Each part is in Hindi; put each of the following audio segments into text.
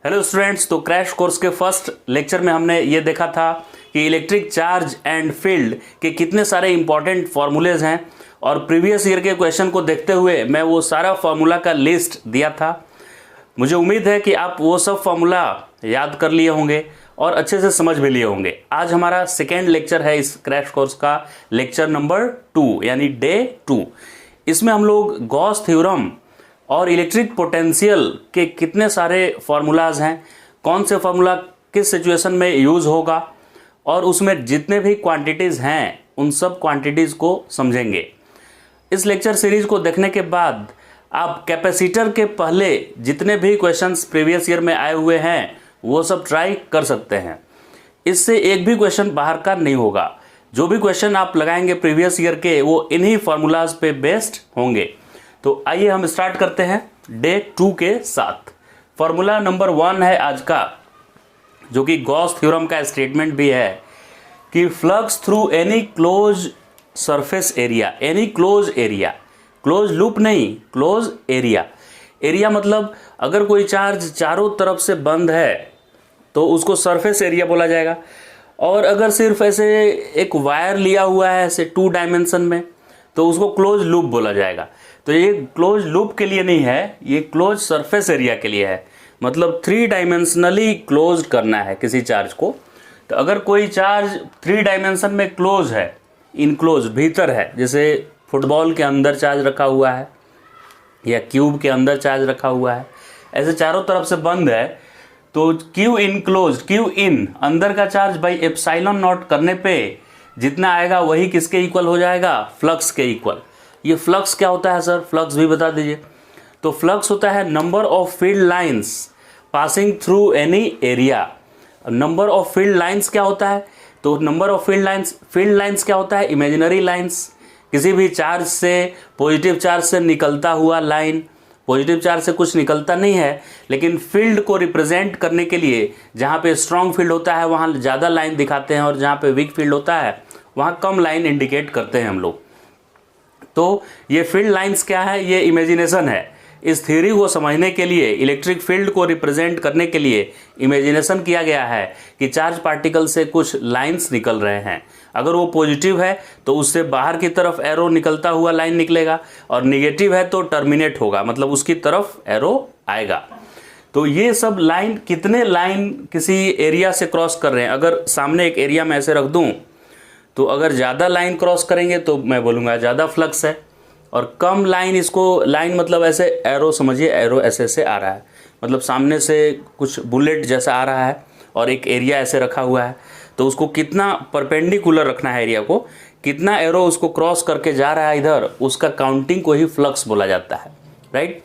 हेलो स्टूडेंट्स, तो क्रैश कोर्स के फर्स्ट लेक्चर में हमने ये देखा था कि इलेक्ट्रिक चार्ज एंड फील्ड के कितने सारे इंपॉर्टेंट फार्मूलेज हैं और प्रीवियस ईयर के क्वेश्चन को देखते हुए मैं वो सारा फार्मूला का लिस्ट दिया था। मुझे उम्मीद है कि आप वो सब फार्मूला याद कर लिए होंगे और अच्छे से समझ भी लिए होंगे। आज हमारा सेकेंड लेक्चर है इस क्रैश कोर्स का, लेक्चर नंबर 2 यानी डे 2। इसमें हम लोग गॉस थ्योरम और इलेक्ट्रिक पोटेंशियल के कितने सारे फार्मूलाज हैं, कौन से फार्मूला किस सिचुएशन में यूज़ होगा और उसमें जितने भी क्वांटिटीज़ हैं उन सब क्वांटिटीज़ को समझेंगे। इस लेक्चर सीरीज को देखने के बाद आप कैपेसिटर के पहले जितने भी क्वेश्चंस प्रीवियस ईयर में आए हुए हैं वो सब ट्राई कर सकते हैं। इससे एक भी क्वेश्चन बाहर का नहीं होगा। जो भी क्वेश्चन आप लगाएंगे प्रीवियस ईयर के वो इन्हीं फार्मूलाज पे बेस्ड होंगे। तो आइए हम स्टार्ट करते हैं डे 2 के साथ। फॉर्मूला नंबर 1 है आज का, जो कि गॉस थ्योरम का स्टेटमेंट भी है कि flux through any close surface area, any close area, close loop नहीं, क्लोज एरिया। एरिया मतलब अगर कोई चार्ज चारों तरफ से बंद है तो उसको सरफेस एरिया बोला जाएगा, और अगर सिर्फ ऐसे एक वायर लिया हुआ है ऐसे 2 डायमेंशन में तो उसको क्लोज लूप बोला जाएगा। तो ये क्लोज लूप के लिए नहीं है, ये क्लोज सरफेस एरिया के लिए है। मतलब 3 डायमेंशनली क्लोज करना है किसी चार्ज को। तो अगर कोई चार्ज 3 डायमेंशन में क्लोज है, इनक्लोज भीतर है, जैसे फुटबॉल के अंदर चार्ज रखा हुआ है या क्यूब के अंदर चार्ज रखा हुआ है, ऐसे चारों तरफ से बंद है, तो क्यू इनक्लोज, क्यू इन अंदर का चार्ज बाई एप्सिलॉन नॉट करने पे जितना आएगा वही किसके इक्वल हो जाएगा, फ्लक्स के इक्वल। ये फ्लक्स क्या होता है सर, फ्लक्स भी बता दीजिए। तो फ्लक्स होता है number of field lines passing through any area. Number of field lines क्या होता है, तो नंबर ऑफ फील्ड लाइंस क्या होता है, इमेजिनरी लाइंस। किसी भी चार्ज से, पॉजिटिव चार्ज से निकलता हुआ लाइन, पॉजिटिव चार्ज से कुछ निकलता नहीं है, लेकिन फील्ड को रिप्रेजेंट करने के लिए जहाँ पे स्ट्रॉन्ग फील्ड होता है वहाँ ज़्यादा लाइन दिखाते हैं और जहाँ पे वीक फील्ड होता है वहाँ कम लाइन इंडिकेट करते हैं हम लोग। तो ये फील्ड लाइंस क्या है, ये इमेजिनेशन है। इस थ्योरी को समझने के लिए, इलेक्ट्रिक फील्ड को रिप्रेजेंट करने के लिए इमेजिनेशन किया गया है कि चार्ज पार्टिकल से कुछ लाइंस निकल रहे हैं। अगर वो पॉजिटिव है तो उससे बाहर की तरफ एरो निकलता हुआ लाइन निकलेगा, और निगेटिव है तो टर्मिनेट होगा, मतलब उसकी तरफ एरो आएगा। तो ये सब लाइन, कितने लाइन किसी एरिया से क्रॉस कर रहे हैं, अगर सामने एक एरिया में ऐसे रख दूं तो अगर ज़्यादा लाइन क्रॉस करेंगे तो मैं बोलूँगा ज़्यादा फ्लक्स है, और कम लाइन, इसको लाइन मतलब ऐसे एरो समझिए, एरो ऐसे ऐसे आ रहा है, मतलब सामने से कुछ बुलेट जैसा आ रहा है और एक एरिया ऐसे रखा हुआ है, तो उसको कितना परपेंडिकुलर रखना है एरिया को, कितना एरो उसको क्रॉस करके जा रहा है इधर, उसका काउंटिंग को ही फ्लक्स बोला जाता है, राइट।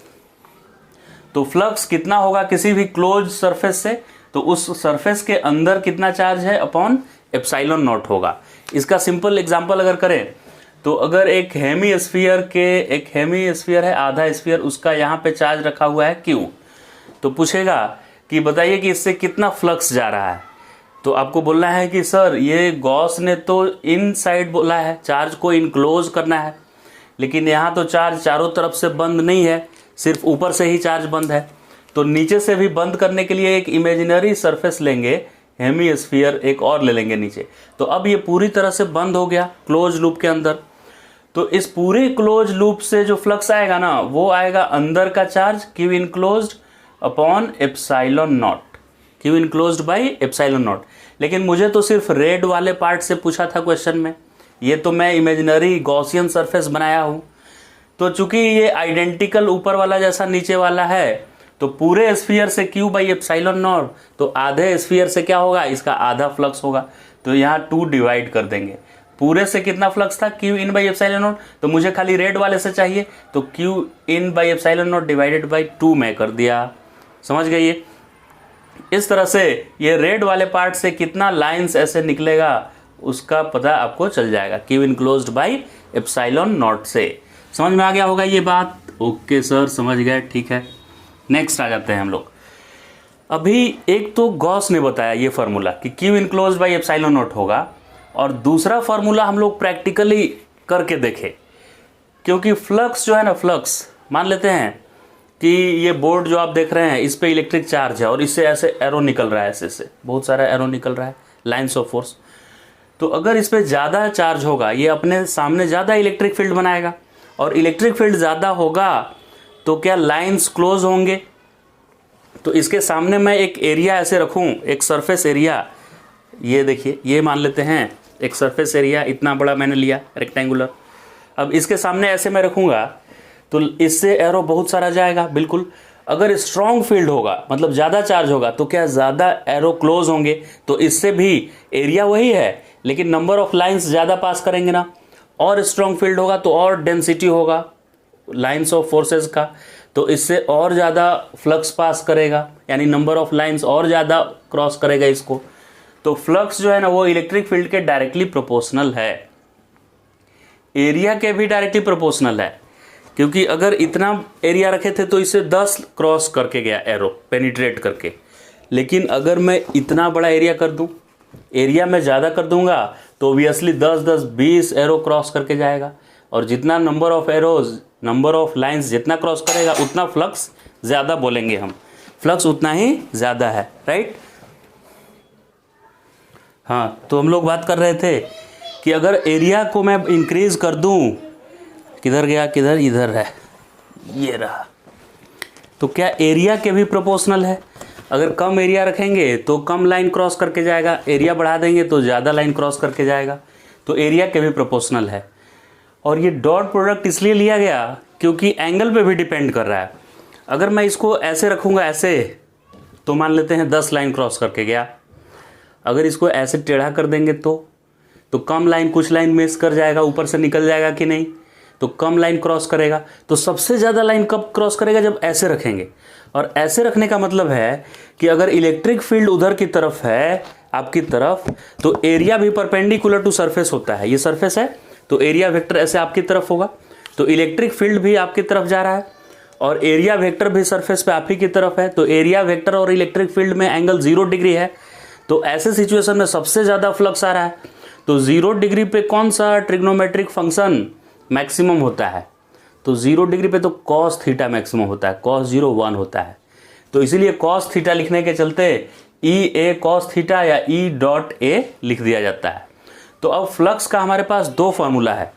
तो फ्लक्स कितना होगा किसी भी क्लोज सरफेस से, तो उस सरफेस के अंदर कितना चार्ज है अपॉन एप्सिलॉन नॉट होगा। इसका सिंपल एग्जांपल अगर करें तो अगर एक हेमी स्फीयर है, आधा स्फीयर, उसका यहाँ पे चार्ज रखा हुआ है Q, तो पूछेगा कि बताइए कि इससे कितना फ्लक्स जा रहा है। तो आपको बोलना है कि सर ये गॉस ने तो इन साइड बोला है, चार्ज को इनक्लोज करना है, लेकिन यहाँ तो चार्ज चारों तरफ से बंद नहीं है, सिर्फ ऊपर से ही चार्ज बंद है। तो नीचे से भी बंद करने के लिए एक इमेजिनरी सरफेस लेंगे, हेमी स्फीयर एक और ले लेंगे नीचे, तो अब ये पूरी तरह से बंद हो गया क्लोज लूप के अंदर। तो इस पूरे क्लोज लूप से जो फ्लक्स आएगा ना, वो आएगा अंदर का charge Q enclosed upon epsilon not, Q enclosed by epsilon not. लेकिन मुझे तो सिर्फ रेड वाले पार्ट से पूछा था क्वेश्चन में, ये तो मैं इमेजिनरी गॉसियन सरफेस बनाया हूँ। तो चूंकि ये आइडेंटिकल ऊपर वाला जैसा नीचे वाला है, तो पूरे स्फीयर से Q बाई एप्सिलॉन नॉट, तो आधे स्फीयर से क्या होगा, इसका आधा फ्लक्स होगा, तो यहाँ 2 डिवाइड कर देंगे। पूरे से कितना फ्लक्स था, Q in by epsilon not, तो मुझे खाली रेड वाले से चाहिए, तो Q in by epsilon not divided by 2 मैं कर दिया। समझ गए ये? इस तरह से ये रेड वाले पार्ट से कितना लाइंस ऐसे निकलेगा उसका पता आपको चल जाएगा, Q enclosed by epsilon not से। समझ में आ गया होगा ये बात? ओके सर, समझ गए, ठीक है। नेक्स्ट आ जाते हैं हम लोग। अभी एक तो गॉस ने बताया ये फार्मूला कि Q enclosed by epsilon not होगा, और दूसरा फार्मूला हम लोग प्रैक्टिकली करके देखे, क्योंकि फ्लक्स जो है ना, फ्लक्स मान लेते हैं कि ये बोर्ड जो आप देख रहे हैं इस पे इलेक्ट्रिक चार्ज है और इससे ऐसे एरो निकल रहा है, ऐसे बहुत सारा एरो निकल रहा है, लाइन्स ऑफ फोर्स। तो अगर इस पे ज़्यादा चार्ज होगा ये अपने सामने ज़्यादा इलेक्ट्रिक फील्ड बनाएगा, और इलेक्ट्रिक फील्ड ज़्यादा होगा तो क्या लाइन्स क्लोज होंगे। तो इसके सामने मैं एक एरिया ऐसे रखूं, एक सरफेस एरिया, ये देखिए, ये मान लेते हैं एक सरफेस एरिया इतना बड़ा मैंने लिया रेक्टेंगुलर। अब इसके सामने ऐसे मैं रखूँगा तो इससे एरो बहुत सारा जाएगा, बिल्कुल। अगर स्ट्रॉन्ग फील्ड होगा, मतलब ज़्यादा चार्ज होगा, तो क्या ज़्यादा एरो क्लोज होंगे, तो इससे भी एरिया वही है लेकिन नंबर ऑफ लाइंस ज़्यादा पास करेंगे ना। और स्ट्रॉन्ग फील्ड होगा तो और डेंसिटी होगा लाइंस ऑफ फोर्सेस का, तो इससे और ज़्यादा फ्लक्स पास करेगा, यानी नंबर ऑफ लाइंस और ज़्यादा क्रॉस करेगा इसको। तो फ्लक्स जो है ना वो इलेक्ट्रिक फील्ड के डायरेक्टली प्रोपोर्शनल है, एरिया के भी डायरेक्टली प्रोपोर्शनल है, क्योंकि अगर इतना एरिया रखे थे तो इसे 10 क्रॉस करके गया एरो, पेनिट्रेट करके। लेकिन अगर मैं इतना बड़ा एरिया कर दूं, एरिया में ज़्यादा कर दूंगा तो ऑब्वियसली 10-10-20 एरो क्रॉस करके जाएगा, और जितना number of arrows, number of lines जितना क्रॉस करेगा उतना फ्लक्स ज़्यादा बोलेंगे हम, फ्लक्स उतना ही ज़्यादा है, राइट। हाँ, तो हम लोग बात कर रहे थे कि अगर एरिया को मैं इंक्रीज कर दूं, किधर गया, किधर, इधर है, ये रहा, तो क्या एरिया के भी प्रोपोर्शनल है। अगर कम एरिया रखेंगे तो कम लाइन क्रॉस करके जाएगा, एरिया बढ़ा देंगे तो ज़्यादा लाइन क्रॉस करके जाएगा, तो एरिया के भी प्रोपोर्शनल है। और ये डॉट प्रोडक्ट इसलिए लिया गया क्योंकि एंगल पे भी डिपेंड कर रहा है। अगर मैं इसको ऐसे रखूँगा, ऐसे, तो मान लेते हैं 10 लाइन क्रॉस करके गया। अगर इसको ऐसे टेढ़ा कर देंगे तो कम लाइन, कुछ लाइन मिस कर जाएगा, ऊपर से निकल जाएगा कि नहीं, तो कम लाइन क्रॉस करेगा। तो सबसे ज़्यादा लाइन कब क्रॉस करेगा, जब ऐसे रखेंगे। और ऐसे रखने का मतलब है कि अगर इलेक्ट्रिक फील्ड उधर की तरफ है, आपकी तरफ, तो एरिया भी परपेंडिकुलर टू सरफेस होता है। ये सरफेस है तो एरिया वेक्टर ऐसे आपकी तरफ होगा, तो इलेक्ट्रिक फील्ड भी आपकी तरफ जा रहा है, और एरिया वेक्टर भी सरफेस पे आप ही की तरफ है, तो एरिया वेक्टर और इलेक्ट्रिक फील्ड में एंगल 0 डिग्री है। तो ऐसे सिचुएशन में सबसे ज़्यादा फ्लक्स आ रहा है, तो 0 डिग्री पे कौन सा ट्रिग्नोमेट्रिक फंक्शन मैक्सिमम होता है, तो 0 डिग्री पे तो कॉस थीटा मैक्सिमम होता है, cos 0 1 होता है। तो इसीलिए कॉस थीटा लिखने के चलते ई ए कॉस थीटा या ई डॉट ए लिख दिया जाता है। तो अब फ्लक्स का हमारे पास 2 फार्मूला है।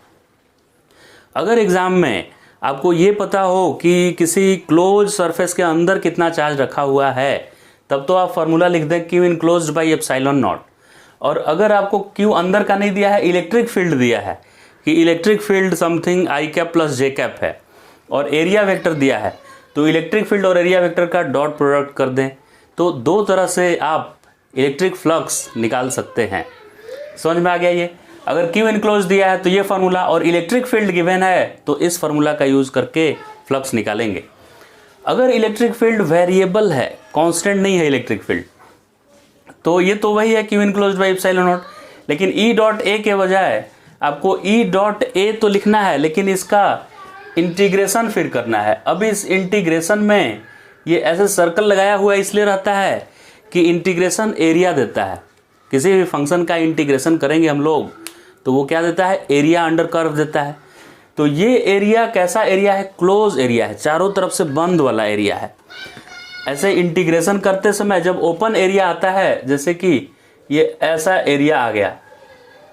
अगर एग्जाम में आपको ये पता हो कि किसी क्लोज सरफेस के अंदर कितना चार्ज रखा हुआ है, तब तो आप फार्मूला लिख दें Q enclosed by epsilon not. और अगर आपको Q अंदर का नहीं दिया है, इलेक्ट्रिक फील्ड दिया है कि electric field something I cap plus J cap है, और एरिया वेक्टर दिया है, तो इलेक्ट्रिक फील्ड और एरिया वेक्टर का डॉट प्रोडक्ट कर दें, तो 2 तरह से आप इलेक्ट्रिक फ्लक्स निकाल सकते हैं। समझ में आ गया ये। अगर Q इनक्लोज दिया है तो ये फार्मूला, और इलेक्ट्रिक फील्ड गिवन है तो इस फार्मूला का यूज करके फ्लक्स निकालेंगे। अगर इलेक्ट्रिक फील्ड वेरिएबल है, कांस्टेंट नहीं है इलेक्ट्रिक फील्ड, तो ये तो वही है Q enclosed by epsilon not. लेकिन E डॉट ए के बजाय आपको E डॉट ए तो लिखना है, लेकिन इसका इंटीग्रेशन फिर करना है। अब इस इंटीग्रेशन में ये ऐसे सर्कल लगाया हुआ इसलिए रहता है कि इंटीग्रेशन एरिया देता है। किसी भी फंक्शन का इंटीग्रेशन करेंगे हम लोग तो वो क्या देता है, एरिया अंडर कर्व देता है। तो ये एरिया कैसा एरिया है, क्लोज एरिया है, चारों तरफ से बंद वाला एरिया है। ऐसे इंटीग्रेशन करते समय जब ओपन एरिया आता है, जैसे कि ये ऐसा एरिया आ गया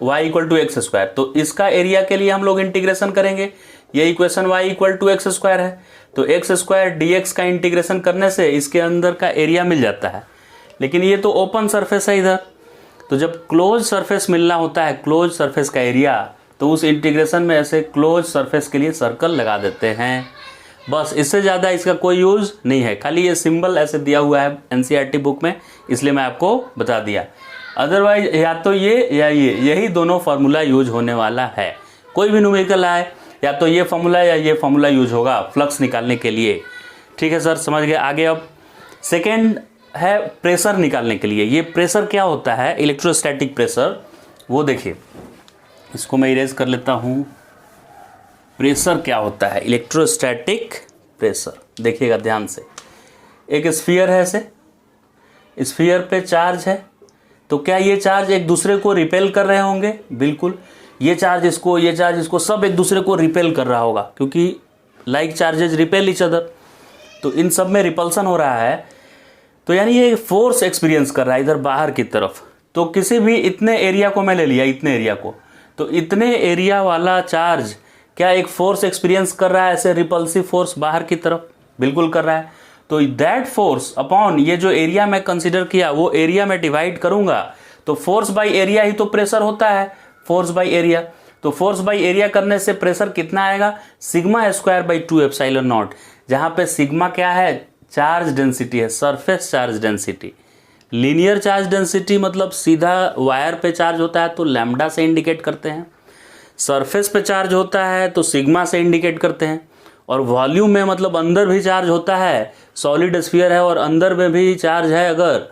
y equal to x square, तो इसका एरिया के लिए हम लोग इंटीग्रेशन करेंगे। ये equation y equal to x square है, तो एक्स स्क्वायर डी एक्स का इंटीग्रेशन करने से इसके अंदर का एरिया मिल जाता है। लेकिन ये तो ओपन सरफेस है इधर, तो जब क्लोज सरफेस मिलना होता है, क्लोज सरफेस का एरिया, तो उस इंटीग्रेशन में ऐसे क्लोज सरफेस के लिए सर्कल लगा देते हैं। बस, इससे ज़्यादा इसका कोई यूज़ नहीं है। खाली ये सिंबल ऐसे दिया हुआ है एनसीईआरटी बुक में, इसलिए मैं आपको बता दिया। अदरवाइज या तो ये या ये, यही दोनों फार्मूला यूज होने वाला है। कोई भी न्यूमेरिकल आए, या तो ये फार्मूला या ये फार्मूला यूज होगा फ्लक्स निकालने के लिए। ठीक है सर, समझ गए। आगे अब सेकेंड है प्रेशर निकालने के लिए। ये प्रेशर क्या होता है, इलेक्ट्रोस्टैटिक प्रेशर, वो देखिए। इसको मैं इरेज कर लेता हूँ। प्रेशर क्या होता है, इलेक्ट्रोस्टैटिक प्रेशर, देखिएगा ध्यान से। एक स्फीयर है, ऐसे स्फीयर पे चार्ज है, तो क्या ये चार्ज एक दूसरे को रिपेल कर रहे होंगे? बिल्कुल, ये चार्ज इसको, ये चार्ज इसको, सब एक दूसरे को रिपेल कर रहा होगा, क्योंकि like charges repel each other. तो इन सब में रिपल्सन हो रहा है, तो यानी ये फोर्स एक्सपीरियंस कर रहा है इधर बाहर की तरफ। तो किसी भी इतने एरिया को मैं ले लिया, इतने एरिया को, तो इतने एरिया वाला चार्ज क्या एक फोर्स एक्सपीरियंस कर रहा है ऐसे रिपल्सिव फोर्स बाहर की तरफ? बिल्कुल कर रहा है। तो दैट फोर्स अपॉन ये जो एरिया मैं कंसीडर किया वो एरिया में डिवाइड करूंगा, तो फोर्स बाय एरिया ही तो प्रेशर होता है, फोर्स बाय एरिया। तो फोर्स बाय एरिया करने से प्रेशर कितना आएगा? Sigma square by 2 epsilon not, जहां पे सिग्मा क्या है? चार्ज डेंसिटी है, surface charge density. Linear charge density मतलब सीधा वायर पे चार्ज होता है तो लैम्डा से इंडिकेट करते हैं, सरफेस पे चार्ज होता है तो सिग्मा से इंडिकेट करते हैं, और वॉल्यूम में मतलब अंदर भी चार्ज होता है, सॉलिड स्फीयर है और अंदर में भी चार्ज है, अगर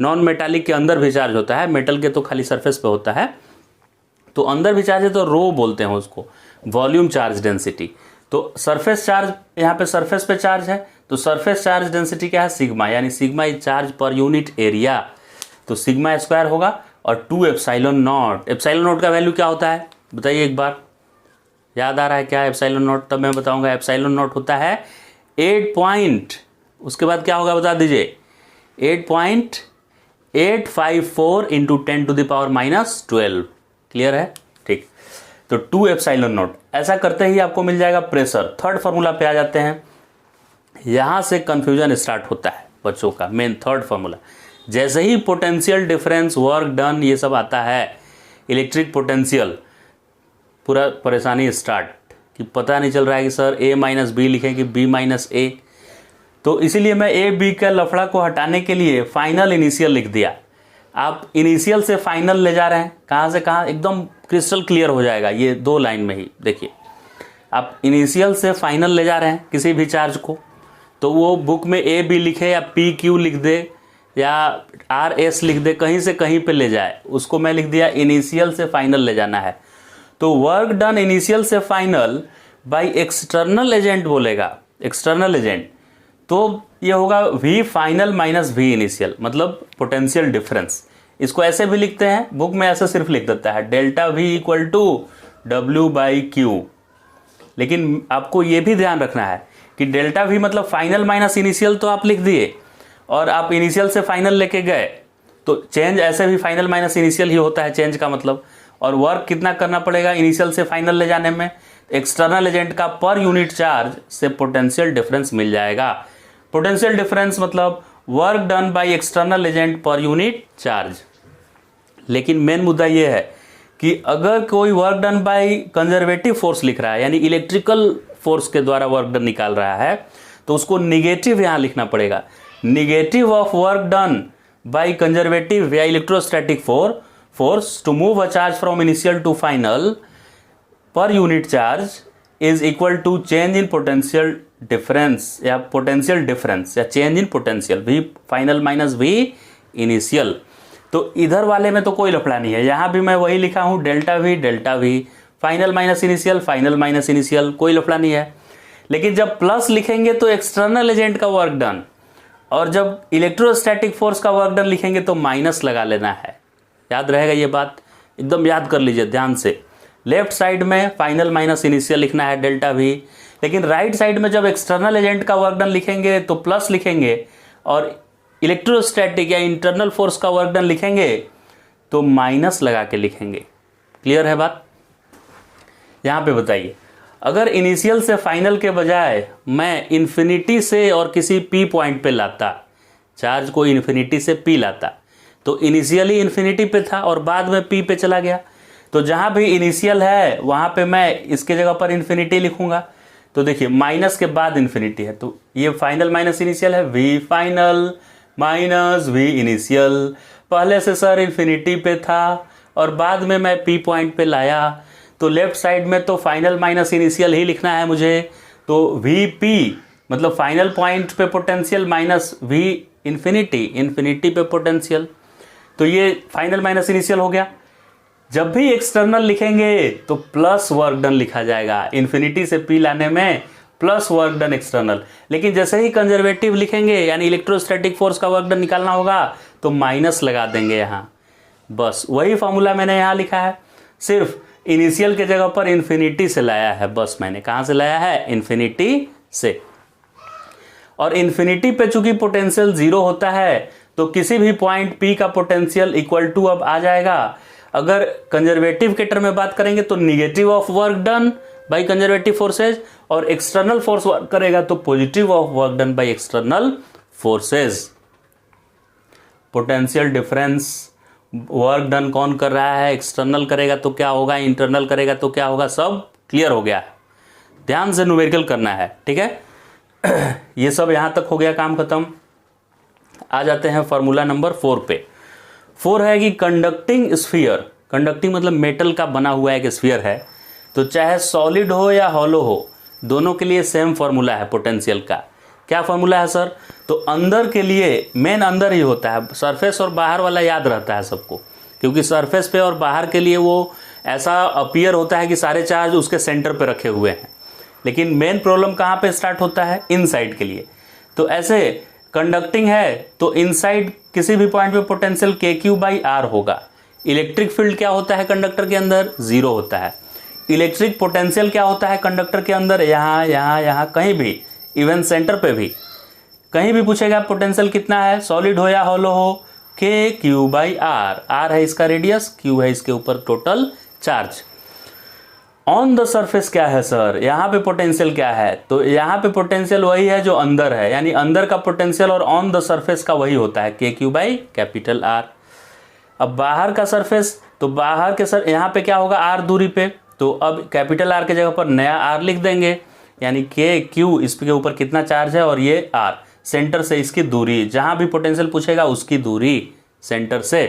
नॉन मेटालिक के अंदर भी चार्ज होता है, मेटल के तो खाली सरफेस पे होता है, तो अंदर भी चार्ज है तो रो बोलते हैं उसको, वॉल्यूम चार्ज डेंसिटी। तो सरफेस चार्ज, यहाँ पे सरफेस पे चार्ज है तो सरफेस चार्ज डेंसिटी क्या है? सिग्मा, यानी sigma is charge per unit area, तो सिग्मा स्क्वायर होगा और 2 एप्सिलॉन नॉट। एप्सिलॉन नॉट का वैल्यू क्या होता है बताइए एक बार, याद आ रहा है क्या एप्सिलॉन नॉट? तब मैं बताऊंगा। एप्सिलॉन नॉट होता है 8 पॉइंट, उसके बाद क्या होगा बता दीजिए, 8.854 इंटू 10⁻⁻12। क्लियर है? ठीक। तो 2 एप्सिलॉन नॉट, ऐसा करते ही आपको मिल जाएगा प्रेशर। थर्ड फार्मूला पे आ जाते हैं, यहां से कंफ्यूजन स्टार्ट होता है बच्चों का। मेन थर्ड फार्मूला, जैसे ही पोटेंशियल डिफरेंस, वर्क डन, ये सब आता है, इलेक्ट्रिक पोटेंशियल, पूरा परेशानी स्टार्ट कि पता नहीं चल रहा है कि सर a माइनस बी लिखें कि b माइनस ए। तो इसीलिए मैं a b का लफड़ा को हटाने के लिए फाइनल इनिशियल लिख दिया। आप इनिशियल से फाइनल ले जा रहे हैं, कहाँ से कहाँ, एकदम क्रिस्टल क्लियर हो जाएगा ये 2 लाइन में ही। देखिए, आप इनिशियल से फाइनल ले जा रहे हैं किसी भी चार्ज को, तो वो बुक में a b लिखे या p q लिख दे या r s लिख दे, कहीं से कहीं पे ले जाए, उसको मैं लिख दिया इनिशियल से फाइनल ले जाना है। तो वर्क डन इनिशियल से फाइनल बाय एक्सटर्नल एजेंट बोलेगा, एक्सटर्नल एजेंट, तो ये होगा v final minus v initial, मतलब पोटेंशियल डिफरेंस। इसको ऐसे भी लिखते हैं, बुक में ऐसे सिर्फ लिख देता है delta v equal to w by q. लेकिन आपको ये भी ध्यान रखना है कि डेल्टा v मतलब फाइनल माइनस इनिशियल तो आप लिख दिए, और आप इनिशियल से फाइनल लेके गए तो चेंज ऐसे भी फाइनल माइनस इनिशियल ही होता है चेंज का मतलब। और वर्क कितना करना पड़ेगा इनिशियल से फाइनल ले जाने में? एक्सटर्नल एजेंट का पर यूनिट चार्ज से पोटेंशियल डिफरेंस मिल जाएगा। पोटेंशियल डिफरेंस मतलब work done by external agent पर यूनिट चार्ज। लेकिन मेन मुद्दा ये है कि अगर कोई work done by conservative force लिख रहा है, यानी इलेक्ट्रिकल फोर्स के द्वारा वर्क डन निकाल रहा है, तो उसको निगेटिव यहां लिखना पड़ेगा। Negative of work done by conservative या electrostatic force to move a charge from initial to final per unit charge is equal to change in potential difference या पोटेंशियल डिफरेंस या change in potential, V final minus we initial. तो इधर वाले में तो कोई लफड़ा नहीं है, यहां भी मैं वही लिखा हूं delta we final minus initial, कोई लफड़ा नहीं है। लेकिन जब प्लस लिखेंगे तो एक्सटर्नल एजेंट का वर्क डन, और जब इलेक्ट्रोस्टैटिक फोर्स का वर्क डन लिखेंगे तो माइनस लगा लेना है। याद रहेगा ये बात, एकदम याद कर लीजिए ध्यान से। लेफ्ट साइड में फाइनल माइनस इनिशियल लिखना है डेल्टा वी, लेकिन राइट साइड में जब एक्सटर्नल एजेंट का वर्क डन लिखेंगे तो प्लस लिखेंगे, और इलेक्ट्रोस्टैटिक या इंटरनल फोर्स का वर्क डन लिखेंगे तो माइनस लगा के लिखेंगे। क्लियर है बात? यहां पे बताइए, अगर इनिशियल से फाइनल के बजाय मैं इन्फिनिटी से और किसी पी पॉइंट पे लाता, चार्ज को इन्फिनिटी से पी लाता, तो इनिशियली इन्फिनिटी पे था और बाद में पी पे चला गया, तो जहां भी इनिशियल है वहां पे मैं इसके जगह पर इन्फिनिटी लिखूंगा। तो देखिए माइनस के बाद इन्फिनिटी है, तो ये फाइनल माइनस इनिशियल है, v final minus we initial. पहले से सर इन्फिनिटी पे था और बाद में मैं पी पॉइंट पे लाया, तो लेफ्ट साइड में तो फाइनल माइनस इनिशियल ही लिखना है मुझे। तो वी पी मतलब फाइनल पॉइंट पे पोटेंशियल माइनस वी इन्फिनिटी पे पोटेंशियल, तो ये फाइनल माइनस इनिशियल हो गया। जब भी एक्सटर्नल लिखेंगे तो प्लस वर्क डन लिखा जाएगा, इन्फिनिटी से पी लाने में प्लस वर्क डन एक्सटर्नल। लेकिन जैसे ही कंजर्वेटिव लिखेंगे यानी इलेक्ट्रोस्टैटिक फोर्स का वर्क डन निकालना होगा तो माइनस लगा देंगे यहाँ। बस वही फॉर्मूला मैंने यहाँ लिखा है, सिर्फ इनिशियल के जगह पर इन्फिनिटी से लाया है। बस मैंने कहाँ से लाया है? इन्फिनिटी से। और इन्फिनिटी पे चूंकि पोटेंशियल 0 होता है तो किसी भी पॉइंट P का पोटेंशियल इक्वल टू अब आ जाएगा, अगर कंजर्वेटिव के टर्म में बात करेंगे तो negative of work done by conservative forces, और एक्सटर्नल फोर्स वर्क करेगा तो positive of work done by external forces. Potential difference work done कौन कर रहा है, एक्सटर्नल करेगा तो क्या होगा, इंटरनल करेगा तो क्या होगा, सब क्लियर हो गया है। ध्यान से न्यूमेरिकल करना है, ठीक है। ये सब यहां तक हो गया, काम खत्म। आ जाते हैं फॉर्मूला नंबर 4 पे। 4 है कि कंडक्टिंग स्फीयर, कंडक्टिंग मतलब मेटल का बना हुआ एक स्फीयर है, तो चाहे सॉलिड हो या हॉलो हो, दोनों के लिए सेम फॉर्मूला है पोटेंशियल का। क्या फॉर्मूला है सर? तो अंदर के लिए मेन अंदर ही होता है, सरफेस और बाहर वाला याद रहता है सबको, क्योंकि सरफेस पे और बाहर के लिए वो ऐसा अपीयर होता है कि सारे चार्ज उसके सेंटर पे रखे हुए हैं, लेकिन मेन प्रॉब्लम कहाँ पे स्टार्ट होता है, इनसाइड के लिए। तो ऐसे कंडक्टिंग है तो इनसाइड किसी भी पॉइंट पे पोटेंशियल KQ/R होगा। इलेक्ट्रिक फील्ड क्या होता है कंडक्टर के अंदर, 0 होता है। इलेक्ट्रिक पोटेंशियल क्या होता है कंडक्टर के अंदर, यहाँ यहाँ यहाँ कहीं भी, इवन सेंटर पे भी कहीं भी पूछेगा पोटेंशियल कितना है, सॉलिड हो या हॉलो हो, KQ/R। R है इसका रेडियस, Q है इसके ऊपर total charge. On the surface क्या है सर, यहाँ पे पोटेंशियल क्या है, तो यहाँ पे पोटेंशियल वही है जो अंदर है, यानी अंदर का पोटेंशियल और ऑन द सरफेस का वही होता है, KQ/R। अब बाहर का सरफेस, तो बाहर के सर यहाँ पे क्या होगा, R दूरी पे, तो अब R के जगह पर नया R लिख देंगे, यानी KQ इसके ऊपर कितना चार्ज है और ये R, सेंटर से इसकी दूरी, जहां भी पोटेंशियल पूछेगा उसकी दूरी सेंटर से।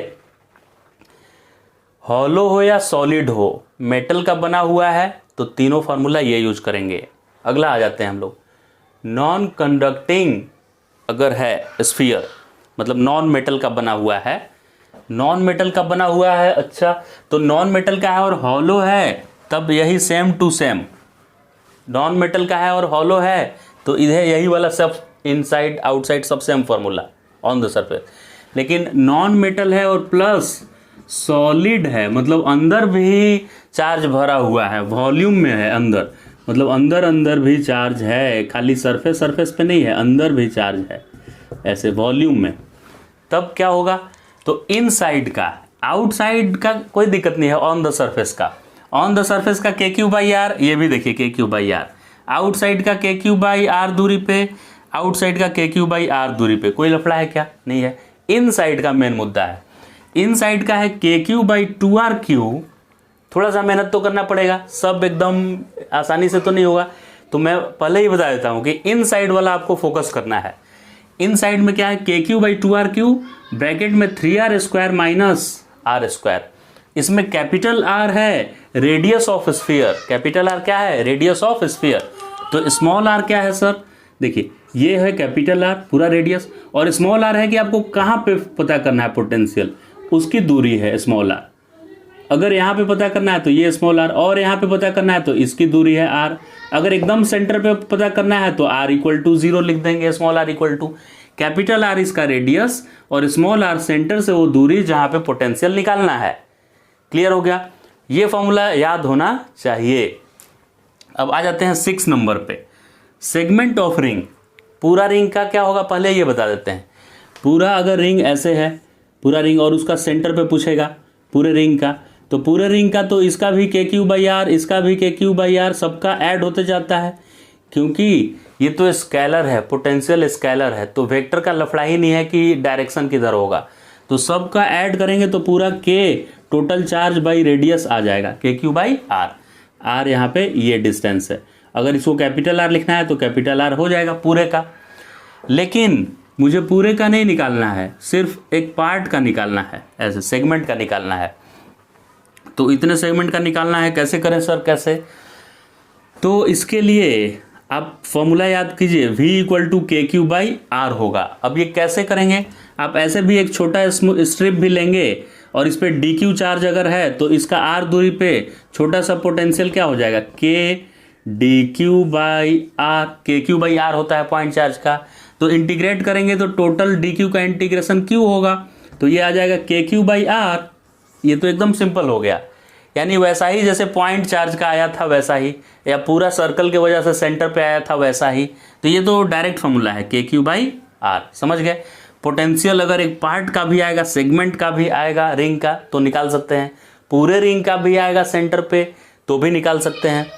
हॉलो हो या सॉलिड हो, मेटल का बना हुआ है, तो तीनों फार्मूला ये यूज करेंगे। अगला आ जाते हैं हम लोग, नॉन कंडक्टिंग अगर है स्फीयर, मतलब नॉन मेटल का बना हुआ है, नॉन मेटल का बना हुआ है, अच्छा तो नॉन मेटल का है और हॉलो है, तब यही same to same, non metal का है और हॉलो है तो इधर यही वाला सब इनसाइड आउटसाइड सब same formula on the surface. लेकिन नॉन मेटल है और प्लस सॉलिड है, मतलब अंदर भी चार्ज भरा हुआ है, वॉल्यूम में है अंदर, मतलब अंदर अंदर भी चार्ज है, खाली सरफेस पे नहीं है, अंदर भी चार्ज है ऐसे वॉल्यूम में, तब क्या होगा, तो इनसाइड का, आउटसाइड का कोई दिक्कत नहीं है, ऑन द सरफेस का, ऑन द सरफेस का KQ/R, ये भी देखिए KQ/R, आउटसाइड का KQ/R दूरी पे, आउटसाइड का KQ/R दूरी पे, कोई लफड़ा है क्या, नहीं है। इनसाइड का मेन मुद्दा है, इनसाइड का है KQ/2RQ, थोड़ा सा मेहनत तो करना पड़ेगा, सब एकदम आसानी से तो नहीं होगा, तो मैं पहले ही बता देता हूं कि इनसाइड वाला आपको फोकस करना है। इनसाइड में क्या है, KQ/2RQ ब्रैकेट में 3R² माइनस R², इसमें कैपिटल R है radius of sphere, capital R क्या है, रेडियस ऑफ स्फीयर, तो स्मॉल r क्या है सर, देखिए ये है कैपिटल R पूरा रेडियस, और स्मॉल r है कि आपको कहाँ पे पता करना है पोटेंशियल, उसकी दूरी है स्मॉल r। अगर यहाँ पे पता करना है तो ये स्मॉल r, और यहाँ पे पता करना है तो इसकी दूरी है r। अगर एकदम सेंटर पे पता करना है तो r = 0 लिख देंगे, स्मॉल r = कैपिटल R इसका रेडियस और स्मॉल r सेंटर से वो दूरी जहाँ पे पोटेंशियल निकालना है। क्लियर हो गया, ये फॉर्मूला याद होना चाहिए। अब आ जाते हैं 6 नंबर पे, सेगमेंट ऑफ रिंग। पूरा रिंग का क्या होगा पहले ये बता देते हैं। पूरा अगर रिंग ऐसे है, पूरा रिंग और उसका सेंटर पे पूछेगा पूरे रिंग का, तो पूरे रिंग का तो इसका भी KQ/R, इसका भी KQ/R, सबका ऐड होते जाता है, क्योंकि ये तो स्केलर है, पोटेंशियल स्केलर है, तो वेक्टर का लफड़ा ही नहीं है कि डायरेक्शन किधर होगा, तो सबका ऐड करेंगे तो पूरा K total charge by radius आ जाएगा, KQ/R। R यहाँ पे ये डिस्टेंस है, अगर इसको कैपिटल R लिखना है तो कैपिटल R हो जाएगा पूरे का, लेकिन मुझे पूरे का नहीं निकालना है, सिर्फ एक पार्ट का निकालना है, ऐसे सेगमेंट का निकालना है। तो इतने सेगमेंट का निकालना है, कैसे करें सर, कैसे, तो इसके लिए आप फॉर्मूला याद कीजिए, V = KQ/R होगा। अब ये कैसे करेंगे, आप ऐसे भी एक छोटा स्ट्रिप भी लेंगे और इस पे DQ चार्ज अगर है तो इसका R दूरी पे छोटा सा पोटेंशियल क्या हो जाएगा, KdQ/R, KQ/R होता है पॉइंट चार्ज का, तो इंटीग्रेट करेंगे तो टोटल DQ का इंटीग्रेशन Q होगा, तो ये आ जाएगा KQ/R। ये तो एकदम सिंपल हो गया, यानी वैसा ही जैसे पॉइंट चार्ज का आया था वैसा ही, या पूरा सर्कल के वजह से सेंटर पे आया था वैसा ही। तो ये तो डायरेक्ट फॉर्मूला है KQ/R, समझ गए। पोटेंशियल अगर एक पार्ट का भी आएगा, सेगमेंट का भी आएगा रिंग का, तो निकाल सकते हैं। पूरे रिंग का भी आएगा सेंटर पे तो भी निकाल सकते हैं।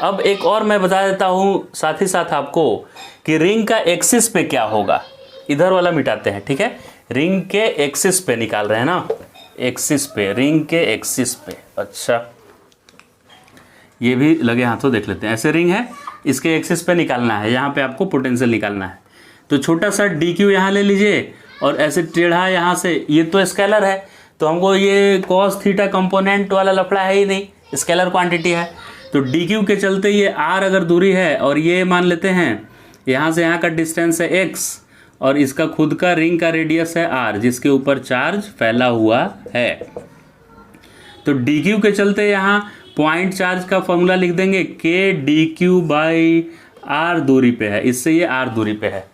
अब एक और मैं बता देता हूँ साथ ही साथ आपको कि रिंग का एक्सिस पे क्या होगा। इधर वाला मिटाते हैं, ठीक है। रिंग के एक्सिस पे निकाल रहे हैं ना, एक्सिस पे, रिंग के एक्सिस पे। अच्छा, ये भी लगे हाथों देख लेते हैं। ऐसे रिंग है, इसके एक्सिस पे निकालना है, यहाँ पे आपको पोटेंशियल निकालना है। तो छोटा सा DQ यहाँ ले लीजिए और ऐसे टेढ़ा यहाँ से, ये तो स्केलर है तो हमको ये cos थीटा कंपोनेंट वाला लफड़ा है ही नहीं, स्केलर क्वांटिटी है। तो DQ के चलते ये R अगर दूरी है और ये मान लेते हैं यहाँ से यहाँ का डिस्टेंस है x और इसका खुद का रिंग का रेडियस है R जिसके ऊपर चार्ज फैला हुआ है। तो DQ के चलते यहाँ पॉइंट चार्ज का फॉर्मूला लिख देंगे KdQ/R दूरी पे है, इससे ये R दूरी पे है।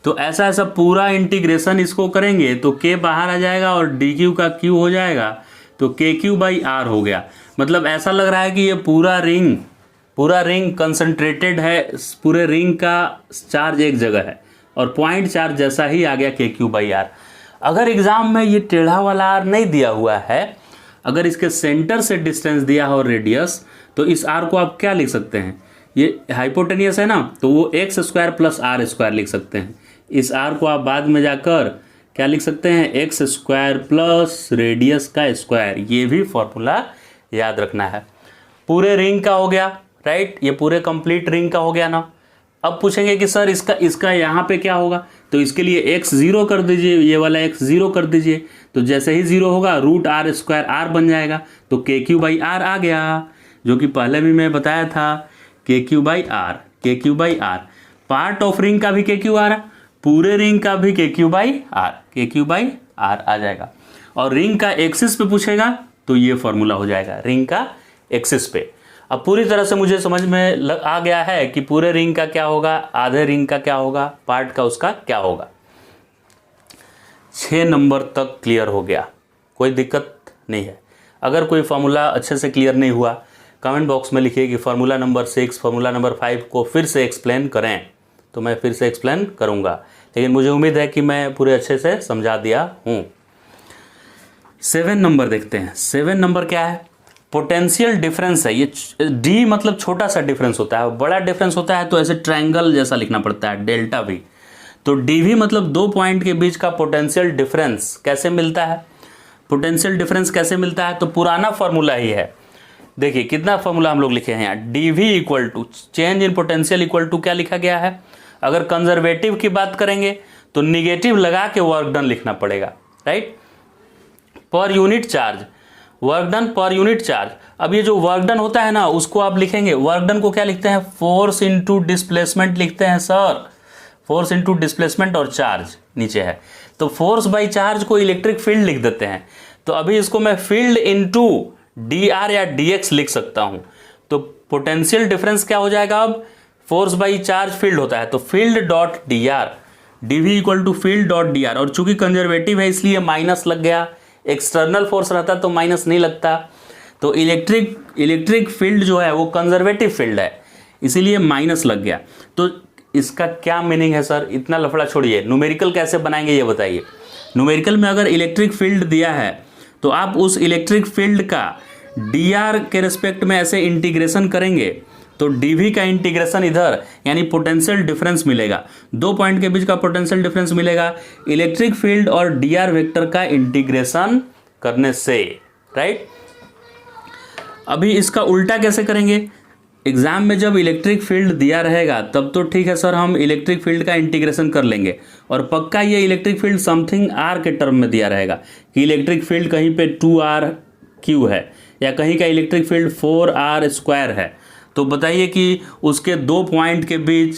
तो ऐसा ऐसा पूरा इंटीग्रेशन इसको करेंगे तो K बाहर आ जाएगा और DQ का Q हो जाएगा, तो KQ/R हो गया। मतलब ऐसा लग रहा है कि ये पूरा रिंग कंसंट्रेटेड है, पूरे रिंग का चार्ज एक जगह है और पॉइंट चार्ज जैसा ही आ गया KQ/R। अगर एग्जाम में ये टेढ़ा वाला R नहीं दिया हुआ है, अगर इसके सेंटर से डिस्टेंस दिया हो रेडियस, तो इस R को आप क्या लिख सकते हैं, ये हाइपोटेनियस है ना, तो वो x² + R² लिख सकते हैं। इस R को आप बाद में जाकर क्या लिख सकते हैं, x² + रेडियस का स्क्वायर। ये भी फॉर्मूला याद रखना है। पूरे रिंग का हो गया, राइट, ये पूरे कंप्लीट रिंग का हो गया ना। अब पूछेंगे कि सर इसका यहाँ पे क्या होगा, तो इसके लिए x 0 कर दीजिए, ये वाला x 0 कर दीजिए। तो जैसे ही 0 होगा √R² R बन जाएगा, तो KQ/R आ गया, जो कि पहले भी मैं बताया था, KQ/R। पार्ट ऑफ रिंग का भी KQ/R, पूरे रिंग का भी KQ/R आ जाएगा। और रिंग का एक्सिस पे पूछेगा तो ये फॉर्मूला हो जाएगा रिंग का एक्सिस पे। अब पूरी तरह से मुझे समझ में आ गया है कि पूरे रिंग का क्या होगा, आधे रिंग का क्या होगा, पार्ट का उसका क्या होगा। 6 नंबर तक क्लियर हो गया, कोई दिक्कत नहीं है। अगर कोई फार्मूला अच्छे से क्लियर नहीं हुआ, कमेंट बॉक्स में लिखिए कि फार्मूला नंबर 6, फार्मूला नंबर 5 को फिर से एक्सप्लेन करें, तो मैं फिर से एक्सप्लेन करूंगा। लेकिन मुझे उम्मीद है कि मैं पूरे अच्छे से समझा दिया हूँ। 7 नंबर देखते हैं। 7 नंबर क्या है, पोटेंशियल डिफरेंस है। ये D मतलब छोटा सा डिफरेंस होता है, बड़ा डिफरेंस होता है तो ऐसे ट्रायंगल जैसा लिखना पड़ता है, डेल्टा V। तो DV मतलब 2 पॉइंट के बीच का पोटेंशियल डिफरेंस कैसे मिलता है। पोटेंशियल डिफरेंस कैसे मिलता है, तो पुराना फॉर्मूला ही है। देखिए कितना फॉर्मूला हम लोग लिखे हैं यहाँ, DV = change in potential equal to क्या लिखा गया है। अगर कंजर्वेटिव की बात करेंगे तो निगेटिव लगा के वर्क डन लिखना पड़ेगा, राइट। पर यूनिट चार्ज, वर्क डन पर यूनिट चार्ज। अब ये जो वर्क डन होता है ना, उसको आप लिखेंगे, वर्क डन को क्या लिखते हैं, फोर्स इनटू डिस्प्लेसमेंट लिखते हैं सर। फोर्स इनटू डिस्प्लेसमेंट और चार्ज नीचे है, तो फोर्स बाई चार्ज को इलेक्ट्रिक फील्ड लिख देते हैं। तो अभी इसको मैं फील्ड इनटू dr या dx लिख सकता हूं। तो पोटेंशियल डिफरेंस क्या हो जाएगा, अब फोर्स बाई चार्ज फील्ड होता है तो field dot dr, dv = field dot dr। और चूंकि कंजर्वेटिव है इसलिए माइनस लग गया, एक्सटर्नल फोर्स रहता तो माइनस नहीं लगता। तो इलेक्ट्रिक फील्ड जो है वो कंजर्वेटिव फील्ड है, इसीलिए माइनस लग गया। तो इसका क्या मीनिंग है सर, इतना लफड़ा छोड़िए, न्यूमेरिकल कैसे बनाएंगे ये बताइए। न्यूमेरिकल में अगर इलेक्ट्रिक फील्ड दिया है तो आप उस इलेक्ट्रिक फील्ड का dr के रिस्पेक्ट में ऐसे इंटीग्रेशन करेंगे तो dv का इंटीग्रेशन इधर, यानी पोटेंशियल डिफरेंस मिलेगा, 2 पॉइंट के बीच का पोटेंशियल डिफरेंस मिलेगा इलेक्ट्रिक फील्ड और dr वेक्टर का इंटीग्रेशन करने से, राइट। अभी इसका उल्टा कैसे करेंगे, एग्जाम में जब इलेक्ट्रिक फील्ड दिया रहेगा तब तो ठीक है सर, हम इलेक्ट्रिक फील्ड का इंटीग्रेशन कर लेंगे, और पक्का ये इलेक्ट्रिक फील्ड समथिंग r के टर्म में दिया रहेगा कि इलेक्ट्रिक फील्ड कहीं पे 2r⁻³ है या कहीं का इलेक्ट्रिक फील्ड 4r² है। तो बताइए कि उसके 2 पॉइंट के बीच,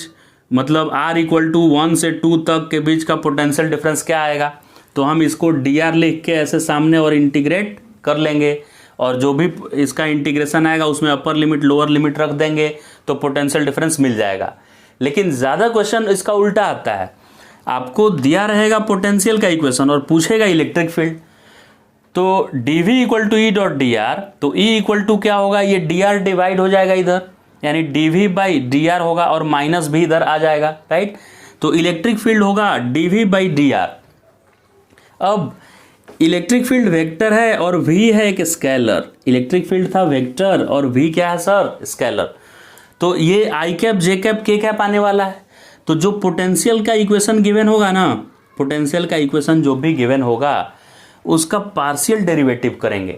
मतलब r = 1 से 2 तक के बीच का पोटेंशियल डिफरेंस क्या आएगा। तो हम इसको dr लिख के ऐसे सामने और इंटीग्रेट कर लेंगे, और जो भी इसका इंटीग्रेशन आएगा उसमें अपर लिमिट लोअर लिमिट रख देंगे तो पोटेंशियल डिफरेंस मिल जाएगा। लेकिन ज़्यादा क्वेश्चन इसका उल्टा आता है, आपको दिया रहेगा पोटेंशियल का इक्वेशन और पूछेगा इलेक्ट्रिक फील्ड, तो dv equal to e dot d r, तो ई इक्वल टू क्या होगा, ये डी आर डिवाइड हो जाएगा इधर, यानी dv बाई डी आर होगा और माइनस भी इधर आ जाएगा, राइट। तो इलेक्ट्रिक फील्ड होगा dv बाई डी आर। अब इलेक्ट्रिक फील्ड वेक्टर है और v है एक स्केलर, इलेक्ट्रिक फील्ड था वेक्टर और v क्या है सर, स्केलर। तो ये आई कैप जे कैप के कैप आने वाला है। तो जो पोटेंशियल का इक्वेशन गिवन होगा ना, पोटेंशियल का इक्वेशन जो भी गिवन होगा उसका पार्शियल डेरिवेटिव करेंगे।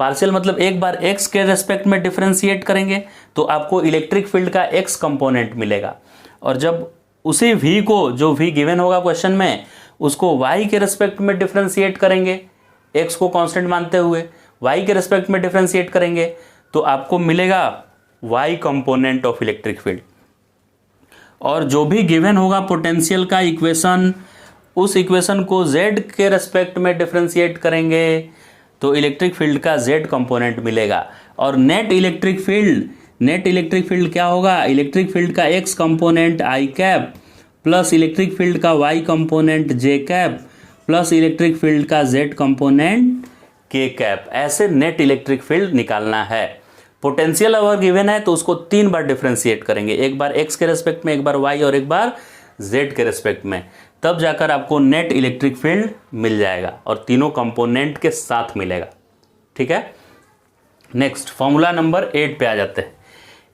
पार्शियल मतलब एक बार x के रेस्पेक्ट में डिफरेंशिएट करेंगे तो आपको इलेक्ट्रिक फील्ड का x कंपोनेंट मिलेगा, और जब उसी v को, जो v गिवन होगा क्वेश्चन में, उसको y के रेस्पेक्ट में डिफरेंशिएट करेंगे, x को कांस्टेंट मानते हुए y के रेस्पेक्ट में डिफरेंशिएट करेंगे तो आपको मिलेगा y component of electric field. और जो भी गिवन होगा पोटेंशियल का इक्वेशन, उस इक्वेशन को z के रेस्पेक्ट में डिफरेंशिएट करेंगे तो इलेक्ट्रिक फील्ड का z कंपोनेंट मिलेगा। और नेट इलेक्ट्रिक फील्ड क्या होगा, इलेक्ट्रिक फील्ड का x component i cap plus electric field का y component j cap plus electric field का z कंपोनेंट k कैप। ऐसे नेट इलेक्ट्रिक फील्ड निकालना है। पोटेंशियल अगर गिवन है तो उसको 3 बार डिफरेंशिएट करेंगे, एक बार x के रेस्पेक्ट में, एक बार y और एक बार z के रेस्पेक्ट में, तब जाकर आपको नेट इलेक्ट्रिक फील्ड मिल जाएगा और तीनों कंपोनेंट के साथ मिलेगा। ठीक है, नेक्स्ट फॉर्मूला नंबर 8 पे आ जाते हैं।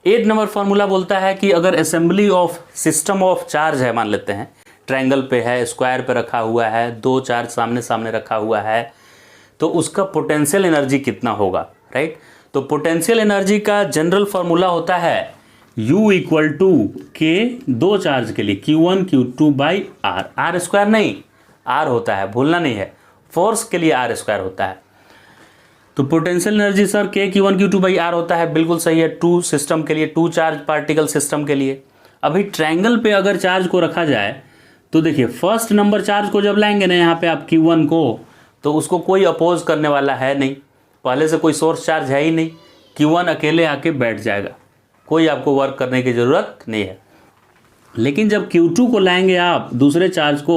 8 नंबर फॉर्मूला बोलता है कि अगर assembly of system of charge है, मान लेते हैं ट्रायंगल पे है, स्क्वायर पे रखा हुआ है, 2 चार्ज सामने सामने रखा हुआ है, तो उसका पोटेंशियल एनर्जी कितना होगा, राइट। तो पोटेंशियल एनर्जी का जनरल फॉर्मूला होता है U इक्वल टू के, 2 चार्ज के लिए Q1 Q2 by r, r square नहीं आर होता है, भूलना नहीं है, फोर्स के लिए आर स्क्वायर होता है। तो पोटेंशियल एनर्जी सर के Q1 Q2 बाई आर होता है, बिल्कुल सही है, 2 सिस्टम के लिए, 2 चार्ज पार्टिकल सिस्टम के लिए। अभी ट्रायंगल पे अगर चार्ज को रखा जाए तो देखिए फर्स्ट नंबर चार्ज को जब लाएंगे ना यहाँ पे आप Q1 को, तो उसको कोई अपोज करने वाला है नहीं, पहले से कोई सोर्स चार्ज है ही नहीं, Q1 अकेले आके बैठ जाएगा, कोई आपको वर्क करने की ज़रूरत नहीं है। लेकिन जब Q2 को लाएंगे आप दूसरे चार्ज को,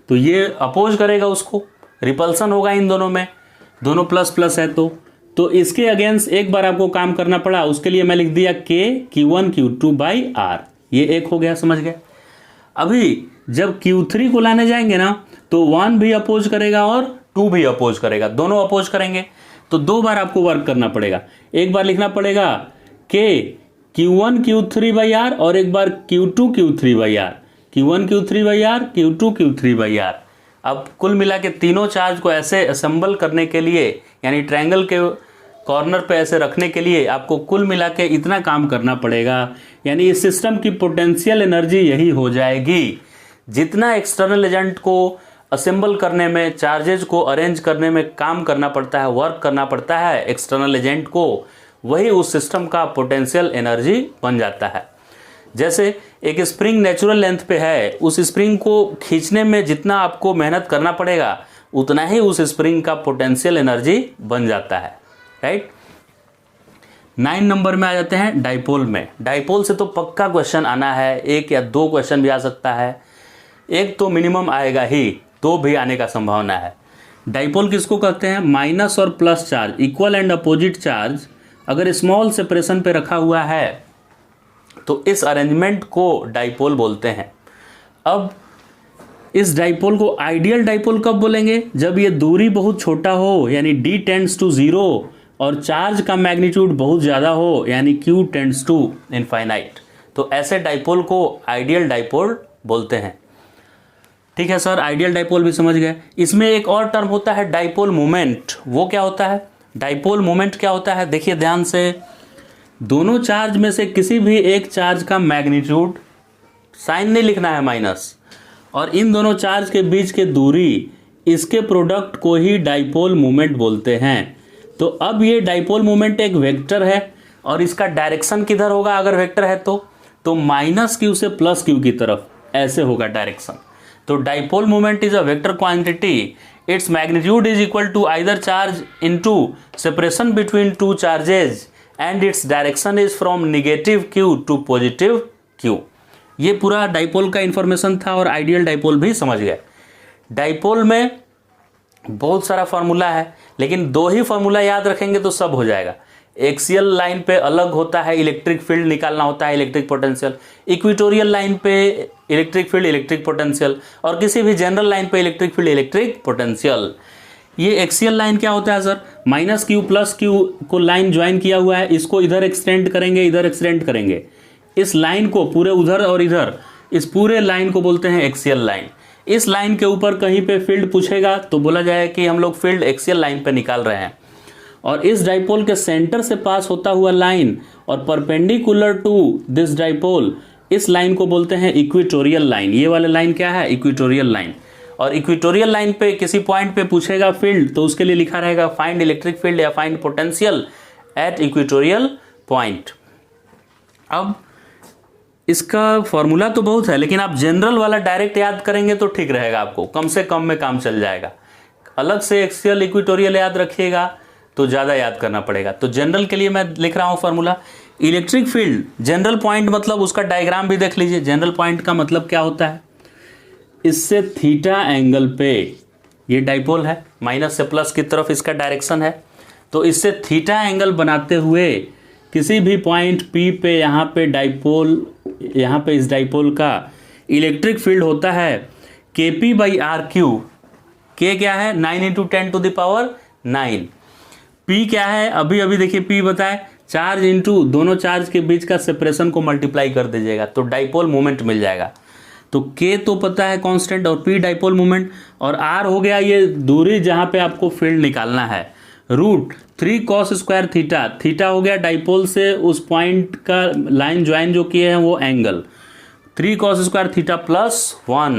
तो ये अपोज करेगा उसको, रिपल्सन होगा इन दोनों में, दोनों प्लस प्लस है तो इसके अगेंस्ट एक बार आपको काम करना पड़ा, उसके लिए मैं लिख दिया के Q1 Q2 बाई आर, ये एक हो गया, समझ गए। अभी जब Q3 को लाने जाएंगे ना तो 1 भी अपोज करेगा और 2 भी अपोज करेगा, दोनों अपोज करेंगे, तो 2 बार आपको वर्क करना पड़ेगा। एक बार लिखना पड़ेगा के Q1 Q3 बाई आर और एक बार Q2 Q3 by r, Q1 Q3 by r, Q2 Q3 by r. अब कुल मिला के तीनों चार्ज को ऐसे असेंबल करने के लिए, यानी ट्रायंगल के कॉर्नर पे ऐसे रखने के लिए आपको कुल मिला के इतना काम करना पड़ेगा, यानी इस सिस्टम की पोटेंशियल एनर्जी यही हो जाएगी। जितना एक्सटर्नल एजेंट को असेंबल करने में, चार्जेज को अरेंज करने में काम करना पड़ता है, वर्क करना पड़ता है एक्सटर्नल एजेंट को, वही उस सिस्टम का पोटेंशियल एनर्जी बन जाता है। जैसे एक स्प्रिंग नेचुरल लेंथ पे है, उस स्प्रिंग को खींचने में जितना आपको मेहनत करना पड़ेगा उतना ही उस स्प्रिंग का पोटेंशियल एनर्जी बन जाता है, राइट। 9 नंबर में आ जाते हैं डाइपोल में। डाइपोल से तो पक्का क्वेश्चन आना है, 1 या 2 क्वेश्चन भी आ सकता है, 1 तो मिनिमम आएगा ही, 2 भी आने का संभावना है। डाइपोल किसको कहते हैं, माइनस और plus charge, equal and opposite charge अगर स्मॉल सेपरेशन पे रखा हुआ है तो इस अरेंजमेंट को डाइपोल बोलते हैं। अब इस डाइपोल को आइडियल डाइपोल कब बोलेंगे, जब ये दूरी बहुत छोटा हो, यानी d टेंड्स टू 0, और चार्ज का मैग्नीट्यूड बहुत ज़्यादा हो, यानी q टेंड्स टू इनफाइनाइट, तो ऐसे डाइपोल को आइडियल डाइपोल बोलते हैं। ठीक है सर, आइडियल डाइपोल भी समझ गए। इसमें एक और टर्म होता है डाइपोल मोमेंट, वो क्या होता है, डाइपोल मोमेंट क्या होता है, देखिए ध्यान से, दोनों चार्ज में से किसी भी एक चार्ज का मैग्नीट्यूड, साइन नहीं लिखना है माइनस, और इन दोनों चार्ज के बीच के दूरी, इसके प्रोडक्ट को ही डाइपोल मोमेंट बोलते हैं। तो अब ये डाइपोल मोमेंट एक वेक्टर है और इसका डायरेक्शन किधर होगा, अगर वेक्टर है तो माइनस क्यू से प्लस क्यू की तरफ, ऐसे होगा डायरेक्शन। तो dipole moment is a vector quantity, its magnitude is equal to either charge into separation between 2 charges and its direction is from negative q to positive q. ये पूरा डाइपोल का इंफॉर्मेशन था और आइडियल डाइपोल भी समझ गए। डाइपोल में बहुत सारा फार्मूला है, लेकिन 2 ही फार्मूला याद रखेंगे तो सब हो जाएगा। एक्सियल लाइन पे अलग होता है इलेक्ट्रिक फील्ड निकालना होता है, इलेक्ट्रिक पोटेंशियल। इक्वेटोरियल लाइन पे इलेक्ट्रिक फील्ड, इलेक्ट्रिक पोटेंशियल, और किसी भी जनरल लाइन पे इलेक्ट्रिक फील्ड, इलेक्ट्रिक पोटेंशियल। ये एक्सियल लाइन क्या होता है sir? Minus Q plus Q को लाइन ज्वाइन किया हुआ है, इसको इधर एक्सटेंड करेंगे, इधर एक्सटेंड करेंगे, इस लाइन को पूरे उधर और इधर, इस पूरे लाइन को बोलते हैं एक्सियल लाइन। इस लाइन के ऊपर कहीं पे फील्ड पूछेगा तो बोला जाए कि हम लोग फील्ड एक्सियल लाइन पे निकाल रहे हैं। और इस डाइपोल के सेंटर से पास होता हुआ लाइन और परपेंडिकुलर टू दिस डाइपोल, इस लाइन को बोलते हैं इक्वेटोरियल लाइन। ये वाला लाइन क्या है? Equatorial line. और इक्वेटोरियल लाइन पे किसी पॉइंट पे पूछेगा फील्ड तो उसके लिए लिखा रहेगा फाइंड इलेक्ट्रिक फील्ड या find potential at equatorial point. अब इसका फॉर्मूला तो बहुत है, लेकिन आप जनरल वाला डायरेक्ट याद करेंगे तो ठीक रहेगा, आपको कम से कम में काम चल जाएगा। अलग से एक्सियल इक्वेटोरियल याद रखिएगा तो ज़्यादा याद करना पड़ेगा। तो जनरल के लिए मैं लिख रहा हूँ formula, electric field general point, मतलब उसका डायग्राम भी देख लीजिए। जनरल पॉइंट का मतलब क्या होता है? इससे थीटा एंगल पे, ये डाइपोल है, माइनस से प्लस की तरफ इसका डायरेक्शन है, तो इससे थीटा एंगल बनाते हुए किसी भी पॉइंट P पे, यहाँ पे डाइपोल, यहाँ पे इस डाइपोल का इलेक्ट्रिक फील्ड होता है KP/RQ। K क्या है? 9 × 10⁻⁹। P क्या है? अभी अभी देखिए P बताए, चार्ज इंटू दोनों चार्ज के बीच का सेपरेशन को मल्टीप्लाई कर दीजिएगा तो डाइपोल मोमेंट मिल जाएगा। तो K तो पता है कांस्टेंट और P डाइपोल मोमेंट, और R हो गया ये दूरी जहाँ पे आपको फील्ड निकालना है, √3 cos² थीटा। थीटा हो गया डाइपोल से उस पॉइंट का लाइन ज्वाइन जो किए हैं वो angle, 3 cos² theta + 1।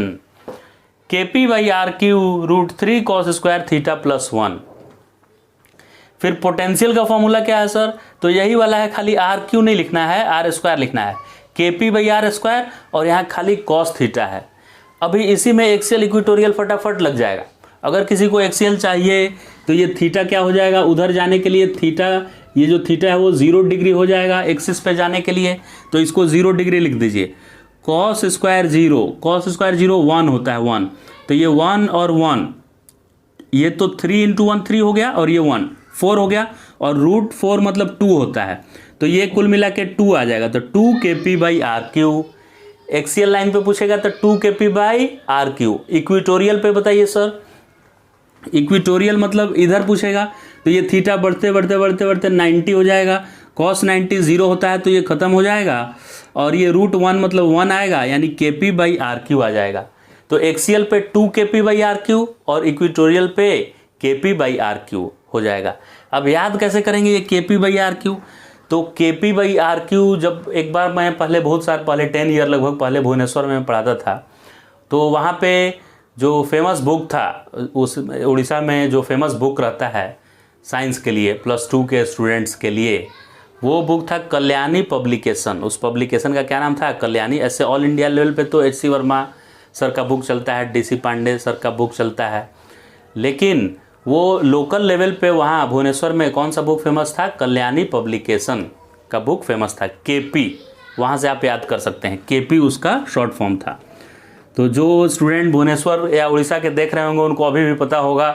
KP/RQ √3 cos² theta + 1। फिर पोटेंशियल का फॉर्मूला क्या है सर? तो यही वाला है, खाली RQ नहीं लिखना है, R² लिखना है, KP/R² और यहाँ खाली cos थीटा है। अभी इसी में एक्सियल इक्वेटोरियल फटाफट लग जाएगा। अगर किसी को एक्सियल चाहिए तो ये थीटा क्या हो जाएगा? उधर जाने के लिए थीटा, ये जो थीटा है वो 0 डिग्री हो जाएगा एक्सिस पे जाने के लिए, तो इसको 0 डिग्री लिख दीजिए। cos² 0, cos² 0 1 होता है, 1, तो ये 1 और 1, ये तो 3 × 1 3 हो गया, और ये 1 4 हो गया, और √4 मतलब 2 होता है, तो ये कुल मिला के 2 आ जाएगा। तो 2 KP/RQ। एक्सियल लाइन पे पूछेगा तो 2 KP/RQ। इक्वेटोरियल पे बताइए सर, इक्वेटोरियल मतलब इधर पूछेगा तो ये थीटा बढ़ते बढ़ते बढ़ते बढ़ते 90 हो जाएगा, cos 90 0 होता है तो ये खत्म हो जाएगा, और ये √1 मतलब 1 आएगा, यानी KP/RQ आ जाएगा। तो एक्सियल पे 2 KP/RQ और इक्वेटोरियल पे KP/RQ हो जाएगा। अब याद कैसे करेंगे ये KP/RQ? तो KP/RQ जब एक बार मैं पहले, बहुत साल पहले, 10 ईयर लगभग पहले भुवनेश्वर में पढ़ाता था, तो वहाँ पे जो फेमस बुक था, उस उड़ीसा में जो फेमस बुक रहता है साइंस के लिए, +2 के स्टूडेंट्स के लिए, वो बुक था कल्याणी पब्लिकेशन। उस पब्लिकेशन का क्या नाम था? कल्याणी। ऐसे ऑल इंडिया लेवल पे तो HC वर्मा सर का बुक चलता है, DC पांडे सर का बुक चलता है, लेकिन वो लोकल लेवल पे वहाँ भुवनेश्वर में कौन सा बुक फेमस था? कल्याणी पब्लिकेशन का बुक फेमस था, KP। वहाँ से आप याद कर सकते हैं, KP उसका शॉर्ट फॉर्म था। तो जो स्टूडेंट भुवनेश्वर या उड़ीसा के देख रहे होंगे उनको अभी भी पता होगा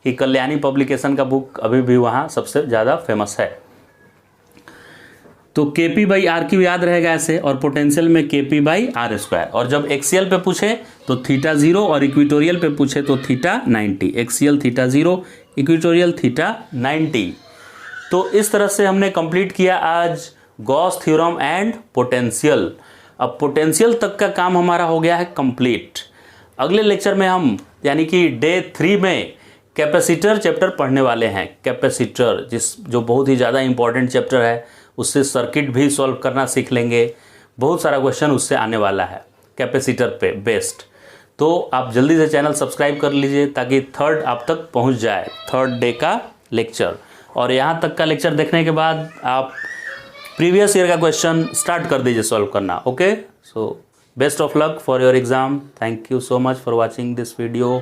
कि कल्याणी पब्लिकेशन का बुक अभी भी वहाँ सबसे ज़्यादा फेमस है। तो KP/RQ याद रहेगा ऐसे, और पोटेंशियल में KP/R²। और जब एक्सियल पे पूछे तो थीटा 0, और इक्वेटोरियल पे पूछे तो theta 90। Axial theta 0, equatorial theta 90। तो इस तरह से हमने कंप्लीट किया आज गॉस थ्योरम एंड पोटेंशियल। अब पोटेंशियल तक का काम हमारा हो गया है कंप्लीट। अगले लेक्चर में हम, यानी कि डे 3 में, कैपेसिटर चैप्टर पढ़ने वाले हैं। कैपेसिटर जो बहुत ही ज़्यादा इंपॉर्टेंट चैप्टर है, उससे सर्किट भी सॉल्व करना सीख लेंगे। बहुत सारा क्वेश्चन उससे आने वाला है कैपेसिटर पे बेस्ड। तो आप जल्दी से चैनल सब्सक्राइब कर लीजिए ताकि 3rd आप तक पहुंच जाए, 3rd डे का लेक्चर। और यहाँ तक का लेक्चर देखने के बाद आप प्रीवियस ईयर का क्वेश्चन स्टार्ट कर दीजिए सॉल्व करना। Okay, so best of luck for your exam. Thank you so much for watching this video.